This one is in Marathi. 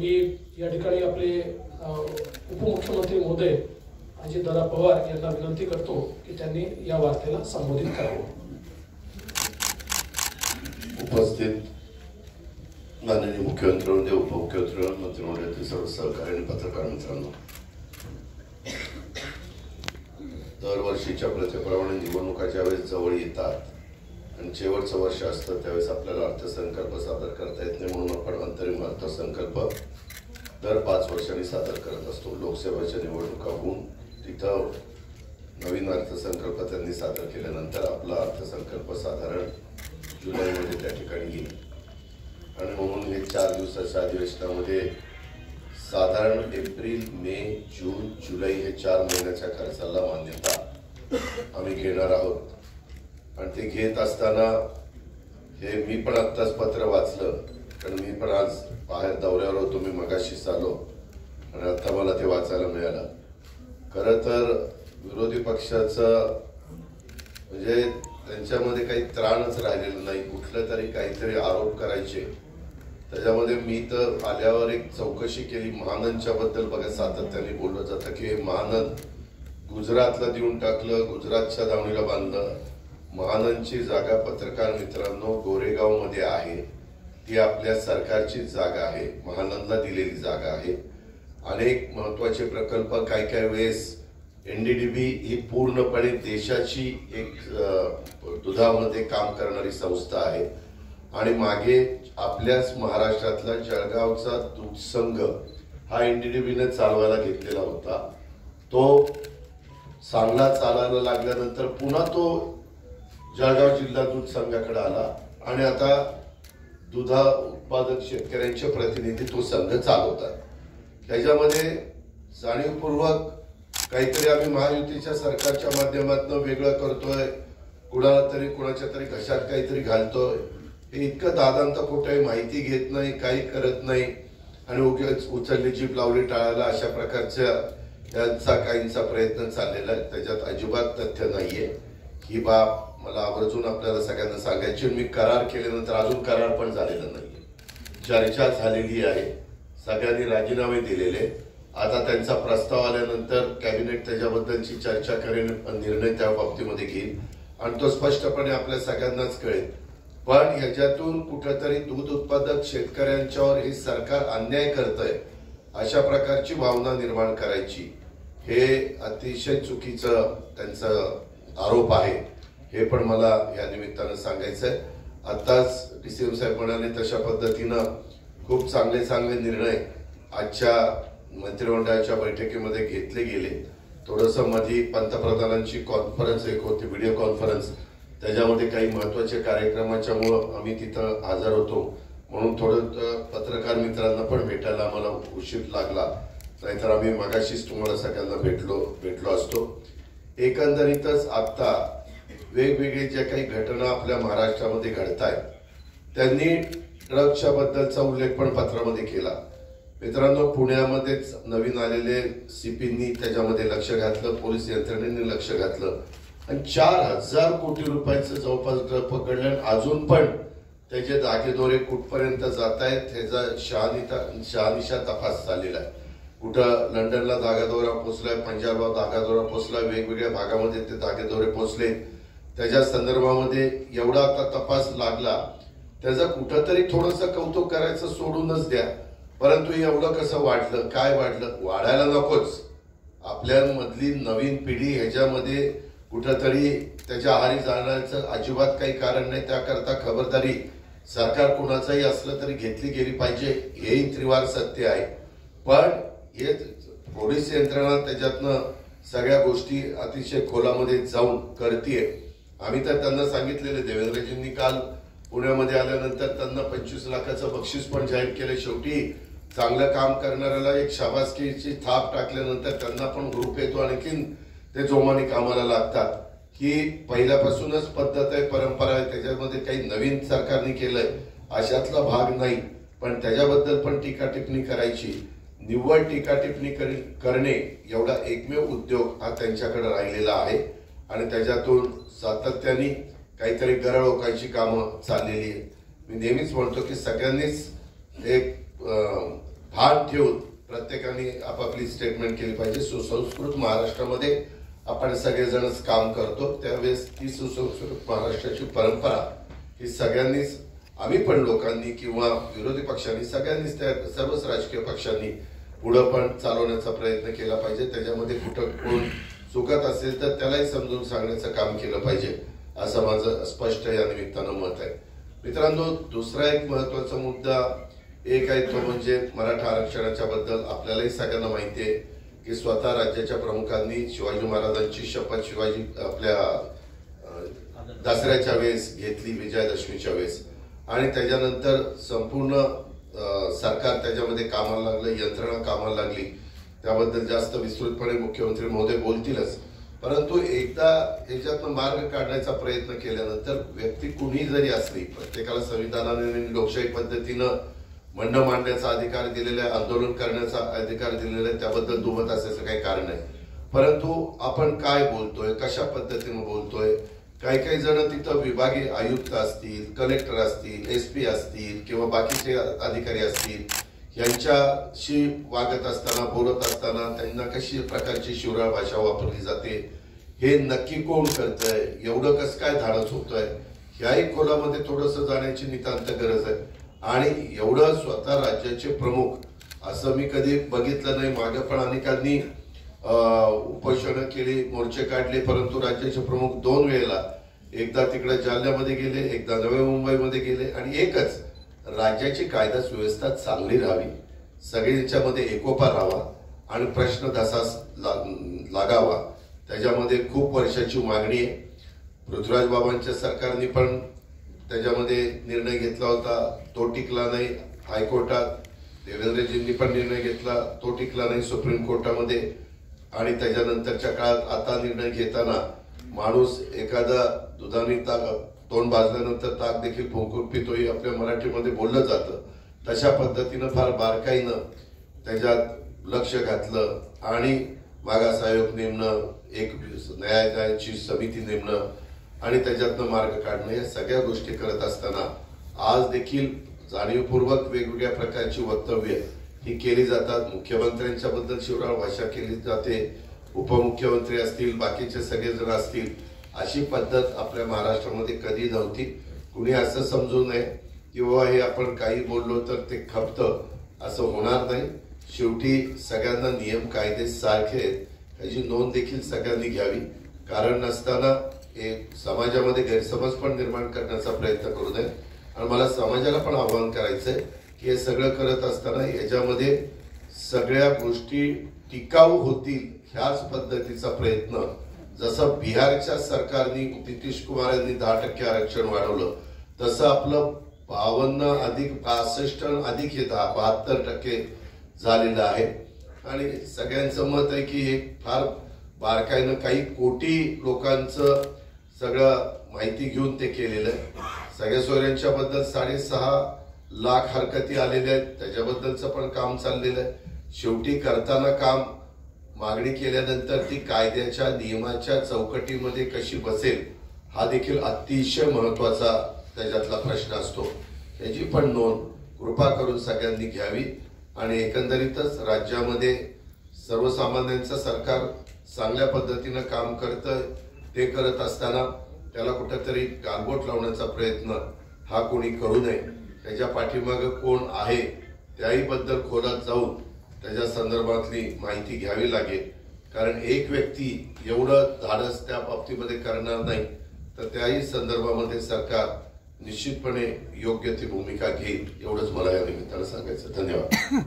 मी या ठिकाणी आपले उपमुख्यमंत्री महोदय अजितदादा पवार यांना विनंती करतो की त्यांनी या वार्तेला संबोधित करावं। उपस्थित माननीय मुख्यमंत्री महोदय, उपमुख्यमंत्री मंत्री महोदय, सर्व सहकारी आणि पत्रकार मित्रांनो, दरवर्षीच्या प्रथेप्रमाणे निवडणुका ज्यावेळेस जवळ येतात आणि शेवटचं वर्ष असतं त्यावेळेस आपल्याला अर्थसंकल्प सादर करता येत नाही, म्हणून आपण अंतरिम अर्थसंकल्प दर 5 वर्षांनी सादर करत असतो। लोकसभेच्या निवडणुका होऊन तिथं नवीन अर्थसंकल्प त्यांनी सादर केल्यानंतर आपला अर्थसंकल्प साधारण जुलैमध्ये त्या ठिकाणी येईल आणि म्हणून हे 4 दिवसाच्या अधिवेशनामध्ये साधारण एप्रिल, मे, जून, जुलै हे 4 महिन्याच्या खर्चाला मान्यता आम्ही घेणार आहोत। आणि ते घेत असताना हे मी पण आत्ताच पत्र वाचलं, कारण मी पण आज बाहेर दौऱ्यावर होतो, मी मगाशीच आलो आणि आता मला ते वाचायला मिळालं। खरं तर विरोधी पक्षाचं म्हणजे त्यांच्यामध्ये काही त्राणच राहिलेलं नाही, कुठलं तरी काहीतरी आरोप करायचे। त्याच्यामध्ये मी तर आल्यावर एक चौकशी केली महानंदच्या बद्दल। बघा, सातत्याने बोललं जातं की महानंद गुजरातला देऊन टाकलं, गुजरातच्या दावणीला बांधलं। महानंदची जागा पत्रकार मित्रांनो गोरेगाव मध्ये आहे, ती आपल्या सरकारची जागा आहे, महानंदला दिलेली जागा आहे। अनेक महत्वाचे प्रकल्प काही वेळेस एनडीडीबी ही पूर्णपणे देशाची एक दुधामध्ये काम करणारी संस्था आहे आणि मागे आपल्याच महाराष्ट्रातला जळगावचा दूध संघ हा एनडीडीबीने चालवायला घेतलेला होता। तो चांगला चालायला लागल्यानंतर पुन्हा तो जळगाव जिल्हा दूध संघाकडे आला आणि आता दुधा उत्पादक शेतकऱ्यांचे प्रतिनिधी तो संघ चालवतात। त्याच्यामध्ये जाणीवपूर्वक काहीतरी आम्ही महायुतीच्या सरकारच्या माध्यमातून वेगळं करतोय, कुणाला तरी कुणाच्या तरी घशात काहीतरी घालतोय, हे इतकं दादांत कुठेही माहिती घेत नाही, काही करत नाही आणि उगाच उचलली जीभ लावली टाळायला अशा प्रकारच्या त्यांचा काहींचा प्रयत्न चाललेला आहे। त्याच्यात अजिबात तथ्य नाहीये। ही बाब मला आवर्जून आपल्याला सगळ्यांना सांगायची। मी करार केल्यानंतर अजून करार पण झालेला नाहीये, चर्चा झालेली आहे, सगळ्यांनी राजीनामे दिलेले। आता त्यांचा प्रस्ताव आल्यानंतर कॅबिनेट त्याच्याबद्दलची चर्चा करेल, निर्णय त्या बाबतीमध्ये घेईल आणि तो स्पष्टपणे आपल्या सगळ्यांनाच कळेल। पण ह्याच्यातून कुठेतरी दूध उत्पादक शेतकऱ्यांच्यावर हे सरकार अन्याय करतंय अशा प्रकारची भावना निर्माण करायची, हे अतिशय चुकीचं त्यांचं आरोप आहे, हे पण मला या निमित्तानं सांगायचंय। आताच डीसीएम साहेब म्हणाले तशा पद्धतीनं खूप चांगले निर्णय आजच्या मंत्रिमंडळाच्या बैठकीमध्ये घेतले गेले। थोडंसं मध्ये पंतप्रधानांची कॉन्फरन्स एक होती, व्हिडिओ कॉन्फरन्स, त्याच्यामध्ये काही महत्वाच्या कार्यक्रमाच्यामुळं आम्ही तिथं हजर होतो, म्हणून थोडं पत्रकार मित्रांना पण भेटायला आम्हाला उशीर लागला, नाहीतर आम्ही मगाशीच तुम्हाला सगळ्यांना भेटलो असतो। एकंदरीतच आता वेगवेगळे ज्या काही घटना आपल्या महाराष्ट्रामध्ये घडतायत, त्यांनी ड्रग्सच्या बद्दलचा उल्लेख पण पत्रामध्ये केला। मित्रांनो, पुण्यामध्येच नवीन आलेले सीपींनी त्याच्यामध्ये लक्ष घातलं, पोलीस यंत्रणेने लक्ष घातलं आणि 4000 कोटी रुपयाचं जवळपास ड्रग पकडलं आणि अजून पण त्याचे धागेदोरे कुठपर्यंत जात आहेत ह्याचा शहानिशा तपास चाललेला आहे। कुठं लंडनला धागादोरा पोचलाय, पंजाबला धागादोरा पोचलाय, वेगवेगळ्या भागामध्ये ते धागेदोरे पोचले। त्याच्या संदर्भामध्ये एवढा आता तपास लागला, त्याचं कुठंतरी थोडंसं कौतुक करायचं सोडूनच द्या, परंतु एवढं कसं वाढलं, काय वाढलं, वाढायला नकोच। आपल्यामधली नवीन पिढी ह्याच्यामध्ये कुठंतरी त्याच्या आहारी जाण्याचं अजिबात काही कारण नाही। त्याकरता खबरदारी सरकार कुणाचंही असलं तरी घेतली गेली पाहिजे, हेही त्रिवार सत्य आहे। पण हे पोलीस यंत्रणा त्याच्यातनं सगळ्या गोष्टी अतिशय खोलामध्ये जाऊन करतीये। आम्ही तर त्यांना सांगितलेले, देवेंद्रजींनी काल पुण्यामध्ये आल्यानंतर त्यांना 25 लाखाचं बक्षीस पण जाहीर केलं। शेवटी चांगलं काम करणाऱ्याला एक शाबासकीची थाप टाकल्यानंतर त्यांना पण ग्रुप येतो, आणखीन ते जोमाने कामाला लागतात। ही पहिल्यापासूनच पद्धत आहे, परंपरा आहे, त्याच्यामध्ये काही नवीन सरकारने केलंय अशातला भाग नाही। पण त्याच्याबद्दल पण टीका टिप्पणी करायची, निव्वळ टीका टिप्पणी करणे एवढा एकमेव उद्योग हा त्यांच्याकडे राहिलेला आहे आणि त्याच्यातून सातत्याने काहीतरी गरळोकायची कामं चाललेली आहेत। मी नेहमीच म्हणतो की सगळ्यांनीच एक भान ठेवून प्रत्येकाने आपापली स्टेटमेंट केली पाहिजे. सुसंस्कृत महाराष्ट्रामध्ये आपण सगळेजणच काम करतो, त्यावेळेस ती सुसंस्कृत महाराष्ट्राची परंपरा ही सगळ्यांनीच, आम्ही पण लोकांनी किंवा विरोधी पक्षांनी सगळ्यांनीच, त्या सर्वच राजकीय पक्षांनी पुढे पण चालवण्याचा प्रयत्न केला पाहिजे. त्याच्यामध्ये कुठं कोण चुकत असेल तर त्यालाही समजून सांगण्याचं काम केलं पाहिजे, असं माझं स्पष्ट या निमित्तानं मत आहे. मित्रांनो, दुसरा एक महत्वाचा मुद्दा एक आहे तो म्हणजे मराठा आरक्षणाच्या बद्दल. आपल्यालाही सगळ्यांना माहिती आहे की स्वतः राज्याच्या प्रमुखांनी शिवाजी महाराजांची शपथ शिवाजी आपल्या दसऱ्याच्या वेळेस घेतली, विजयादशमीच्या वेळेस, आणि त्याच्यानंतर संपूर्ण सरकार त्याच्यामध्ये कामाला लागलं, यंत्रणा कामाला लागली. त्याबद्दल जास्त विस्तृतपणे मुख्यमंत्री महोदय बोलतीलच. परंतु एकदा याच्यातनं मार्ग काढण्याचा प्रयत्न केल्यानंतर व्यक्ती कुणी जरी असली, प्रत्येकाला संविधानाने लोकशाही पद्धतीनं म्हणणं मांडण्याचा अधिकार दिलेला आहे, आंदोलन करण्याचा अधिकार दिलेला आहे, त्याबद्दल दुमत असायचं काही कारण नाही. परंतु आपण काय बोलतोय, कशा पद्धतीने बोलतोय, काही काही जण तिथं विभागीय आयुक्त असतील, कलेक्टर असतील, SP असतील किंवा बाकीचे अधिकारी असतील, यांच्याशी वागत असताना, बोलत असताना त्यांना कशी प्रकारची शिवराळ भाषा वापरली जाते, हे नक्की कोण करतंय, एवढं कसं काय धाडस होतंय, याही खोलामध्ये थोडंसं जाण्याची नितांत गरज आहे. आणि एवढं स्वतः राज्याचे प्रमुख असं मी कधी बघितलं नाही. मागे पण अनेकांनी उपोषणं केली, मोर्चे काढले, परंतु राज्याचे प्रमुख 2 वेळेला, एकदा तिकडे जालन्यामध्ये गेले, एकदा नवी मुंबईमध्ये गेले, आणि एकच, राज्याची कायदा सुव्यवस्था चांगली राहावी, सगळ्यांच्यामध्ये एकोपा राहावा आणि प्रश्न धसास लागावा, त्याच्यामध्ये खूप वर्षाची मागणी आहे. पृथ्वीराज बाबांच्या सरकारने पण त्याच्यामध्ये निर्णय घेतला होता, तो टिकला नाही हायकोर्टात. देवेंद्रजींनी पण निर्णय घेतला, तो टिकला नाही सुप्रीम कोर्टामध्ये. आणि त्याच्यानंतरच्या काळात आता निर्णय घेताना माणूस एखादा दुधाने तोंड भाजल्यानंतर ताक देखील फुंकून पितोही आपल्या मराठीमध्ये बोललं जातं. तशा पद्धतीनं फार बारकाईनं त्याच्यात लक्ष घातलं आणि मागास आयोग नेमणं, एक न्यायालयाची समिती नेमणं आणि त्याच्यातनं मार्ग काढणं, या सगळ्या गोष्टी करत असताना आज देखील जाणीवपूर्वक वेगवेगळ्या प्रकारची वक्तव्य ही केली जातात. मुख्यमंत्र्यांच्या बद्दल शिवराळ भाषा केली जाते, उपमुख्यमंत्री असतील, बाकीचे सगळेजण असतील. अशी पद्धत आपल्या महाराष्ट्रामध्ये कधी नव्हती. कुणी असं समजू नये की बाबा हे आपण काही बोललो तर ते खपतं, असं होणार नाही. शेवटी सगळ्यांना नियम कायदे सारखे आहेत याची नोंद देखील सगळ्यांनी घ्यावी. कारण नसताना हे समाजामध्ये गैरसमज पण निर्माण करण्याचा प्रयत्न करू नये. आणि मला समाजाला पण आवाहन करायचंय की हे सगळं करत असताना याच्यामध्ये सगळ्या गोष्टी टिकाऊ होतील ह्याच पद्धतीचा प्रयत्न, जसं बिहारच्या सरकारने नितीश कुमार यांनी 10% आरक्षण वाढवलं, तसं आपलं 52 अधिक 65 अधिक हे 72% झालेलं आहे. आणि सगळ्यांचं मत आहे की हे फार बारकाईनं काही कोटी लोकांचं सगळं माहिती घेऊन ते केलेलं आहे. सगळ्या सोयऱ्यांच्या बद्दल 6.5 लाख हरकती आलेल्या आहेत, त्याच्याबद्दलचं पण काम चाललेलं आहे. शेवटी करताना काम मागणी केल्यानंतर ती कायद्याच्या नियमाच्या चौकटीमध्ये कशी बसेल हा देखील अतिशय महत्वाचा त्याच्यातला प्रश्न असतो. याची पण नोंद कृपा करून सगळ्यांनी घ्यावी. आणि एकंदरीतच राज्यामध्ये सर्वसामान्यांचं सरकार चांगल्या पद्धतीनं काम करतं, ते करत असताना त्याला कुठेतरी गालबोट लावण्याचा प्रयत्न हा कोणी करू नये. त्याच्या पाठीमागे कोण आहे त्याही बद्दल खोलात जाऊन त्याच्या संदर्भातली माहिती घ्यावी लागेल. कारण एक व्यक्ती एवढं धाडस त्या बाबतीमध्ये करणार नाही, तर त्याही संदर्भामध्ये सरकार निश्चितपणे योग्य ती भूमिका घेईल, एवढंच मला या निमित्तानं सांगायचं. धन्यवाद.